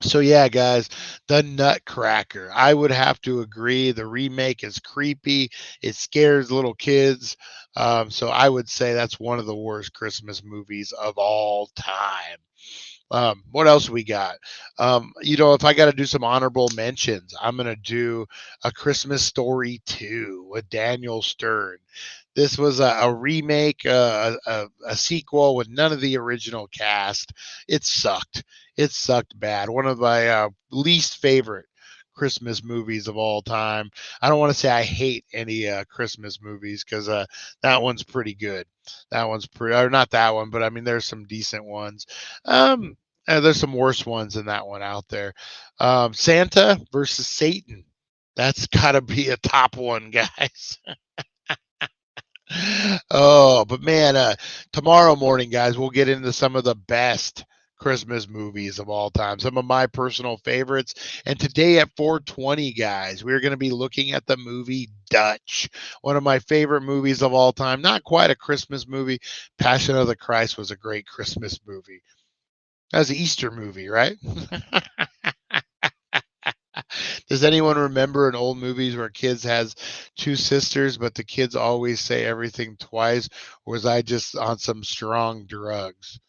So yeah, guys, the Nutcracker. I would have to agree. The remake is creepy. It scares little kids. So I would say that's one of the worst Christmas movies of all time. What else we got? If I got to do some honorable mentions, I'm going to do A Christmas Story 2 with Daniel Stern. This was a remake, a sequel with none of the original cast. It sucked. It sucked bad. One of my least favorite Christmas movies of all time. I don't want to say I hate any Christmas movies because that one's pretty good. That one's pretty, or not that one, but I mean, there's some decent ones. There's some worse ones than that one out there. Santa versus Satan. That's got to be a top one, guys. Oh, but man, tomorrow morning, guys, we'll get into some of the best Christmas movies of all time, some of my personal favorites. And today at 4:20, guys, we're going to be looking at the movie Dutch, one of my favorite movies of all time. Not quite a Christmas movie. Passion of the Christ was a great Christmas movie. That was an Easter movie, right? Does anyone remember in old movies where kids has two sisters, but the kids always say everything twice? Or was I just on some strong drugs?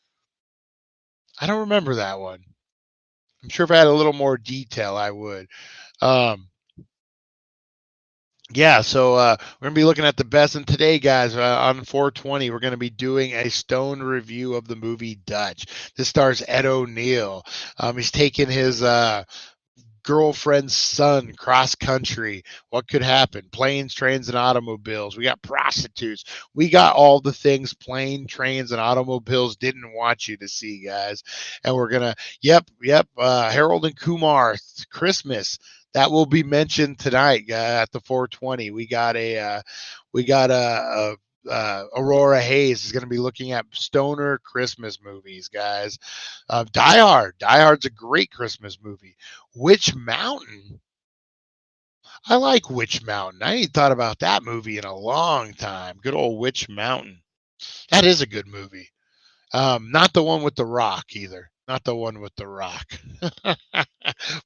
I don't remember that one. I'm sure if I had a little more detail, I would. Yeah, so we're going to be looking at the best. And today, guys, on 420, we're going to be doing a stone review of the movie Dutch. This stars Ed O'Neill. He's taking his girlfriend's son cross country. What could happen? Planes, trains, and automobiles. We got prostitutes. We got all the things plane, trains, and automobiles didn't want you to see, guys. And we're gonna, Harold and Kumar, Christmas. That will be mentioned tonight at the 420. We got Aurora Hayes is going to be looking at stoner Christmas movies, guys. Die Hard. Die Hard's a great Christmas movie. Witch Mountain. I like Witch Mountain. I ain't thought about that movie in a long time. Good old Witch Mountain. That is a good movie. Not the one with The Rock either. Not the one with The Rock.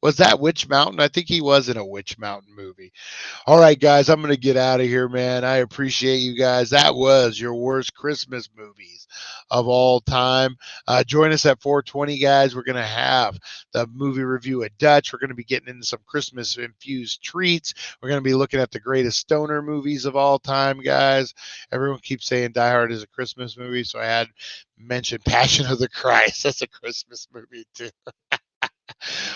Was that Witch Mountain? I think he was in a Witch Mountain movie. All right, guys, I'm going to get out of here, man. I appreciate you guys. That was your worst Christmas movies of all time. Join us at 420, guys. We're going to have the movie review at Dutch. We're going to be getting into some Christmas-infused treats. We're going to be looking at the greatest stoner movies of all time, guys. Everyone keeps saying Die Hard is a Christmas movie, so I had mentioned Passion of the Christ. That's a Christmas movie, too.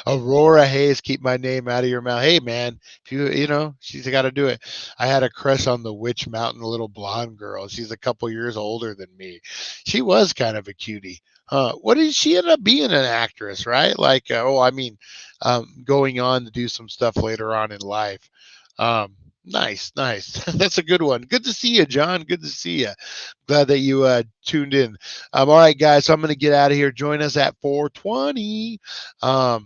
Aurora Hayes, keep my name out of your mouth. Hey, man, if she's got to do it. I had a crush on the Witch Mountain little blonde girl. She's a couple years older than me. She was kind of a cutie. What did she end up being an actress, right? Like, going on to do some stuff later on in life. Nice. That's a good one. Good to see you, John. Good to see you. Glad that you tuned in. All right, guys. So I'm going to get out of here. Join us at 420. We're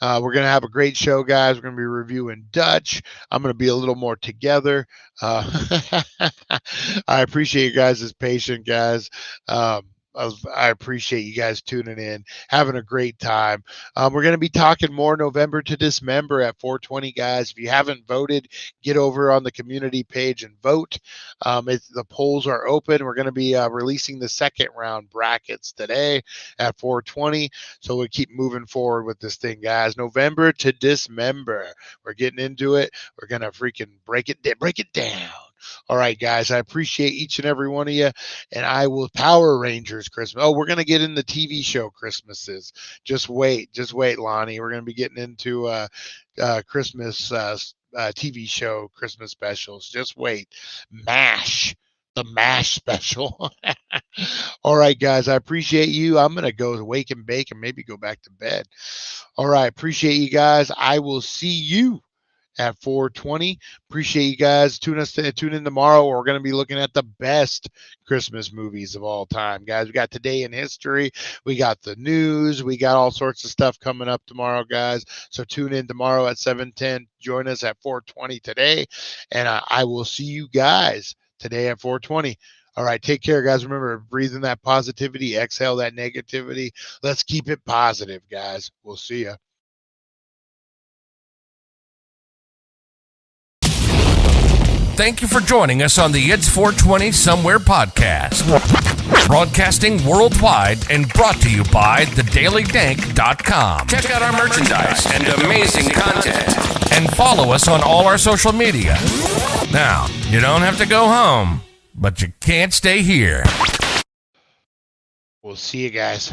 going to have a great show, guys. We're going to be reviewing Dutch. I'm going to be a little more together. I appreciate you guys' patience, guys. I appreciate you guys tuning in, having a great time. We're going to be talking more November to Dismember at 420, guys. If you haven't voted, get over on the community page and vote. The polls are open. We're going to be releasing the second round brackets today at 420. So we'll keep moving forward with this thing, guys. November to Dismember. We're getting into it. We're going to freaking break it down. All right, guys, I appreciate each and every one of you, and I will Power Rangers Christmas. Oh, we're going to get into TV show Christmases. Just wait, Lonnie. We're going to be getting into Christmas TV show Christmas specials. Just wait. MASH. The MASH special. All right, guys, I appreciate you. I'm going to go wake and bake and maybe go back to bed. All right, appreciate you guys. I will see you at 420. Appreciate you guys. Tune in tomorrow. We're going to be looking at the best Christmas movies of all time, guys. We got Today in History. We got the news. We got all sorts of stuff coming up tomorrow, guys. So tune in tomorrow at 7:10. Join us at 420 today. And I will see you guys today at 420. All right, take care, guys. Remember, breathe in that positivity, exhale that negativity. Let's keep it positive, guys. We'll see ya. Thank you for joining us on the It's 420 Somewhere podcast. Broadcasting worldwide and brought to you by thedailydank.com. Check out our merchandise and amazing content. And follow us on all our social media. Now, you don't have to go home, but you can't stay here. We'll see you guys.